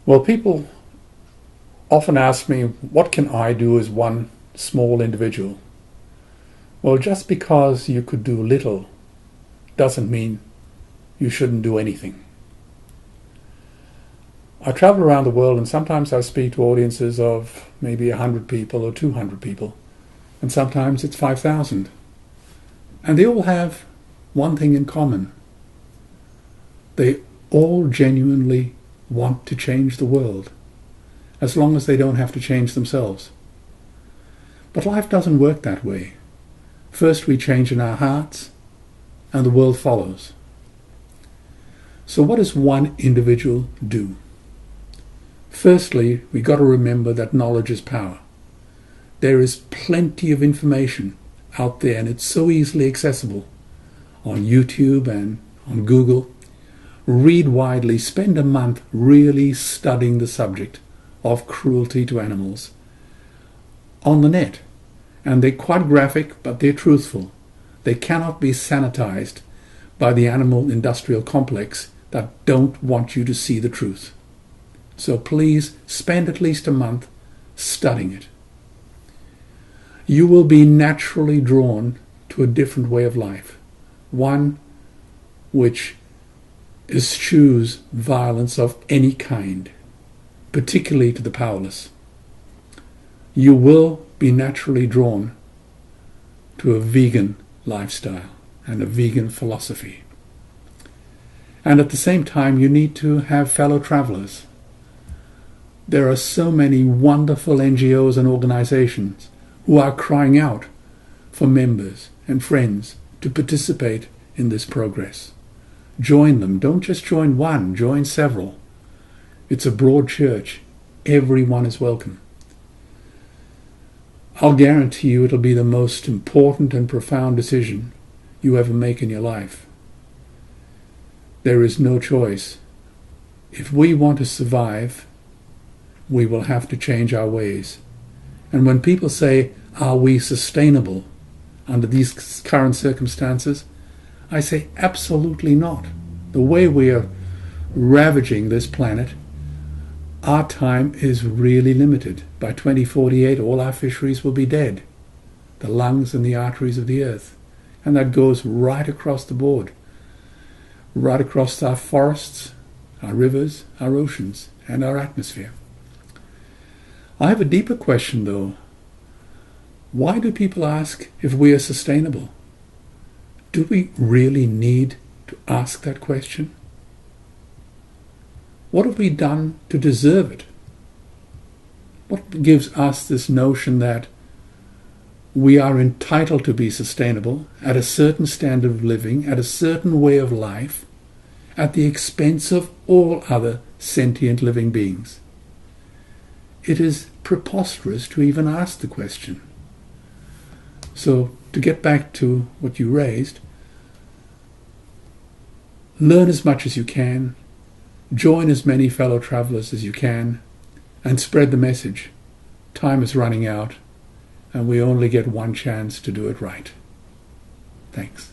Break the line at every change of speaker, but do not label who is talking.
Well, people often ask me, what can I do as one small individual? Well, just because you could do little doesn't mean you shouldn't do anything. I travel around the world and sometimes I speak to audiences of maybe 100 people or 200 people, and sometimes it's 5,000. And they all have one thing in common. They all genuinely want to change the world, as long as they don't have to change themselves. But life doesn't work that way. First we change in our hearts, and the world follows. So what does one individual do? Firstly, we got to remember that knowledge is power. There is plenty of information out there, and it's so easily accessible on YouTube and on Google. Read widely, spend a month really studying the subject of cruelty to animals on the net. And they're quite graphic, but they're truthful. They cannot be sanitized by the animal industrial complex that don't want you to see the truth. So please spend at least a month studying it. You will be naturally drawn to a different way of life, one which eschews violence of any kind, particularly to the powerless. You will be naturally drawn to a vegan lifestyle and a vegan philosophy. And at the same time, you need to have fellow travelers. There are so many wonderful NGOs and organizations who are crying out for members and friends to participate in this progress. Join them. Don't just join one, join several. It's a broad church. Everyone is welcome. I'll guarantee you it'll be the most important and profound decision you ever make in your life. There is no choice. If we want to survive, we will have to change our ways. And when people say, are we sustainable under these current circumstances? I say absolutely not. The way we are ravaging this planet, our time is really limited. By 2048, all our fisheries will be dead, the lungs and the arteries of the earth. And that goes right across the board, right across our forests, our rivers, our oceans, and our atmosphere. I have a deeper question, though. Why do people ask if we are sustainable? Do we really need to ask that question? What have we done to deserve it? What gives us this notion that we are entitled to be sustainable at a certain standard of living, at a certain way of life, at the expense of all other sentient living beings? It is preposterous to even ask the question. So, to get back to what you raised, learn as much as you can, join as many fellow travelers as you can, and spread the message. Time is running out, and we only get one chance to do it right. Thanks.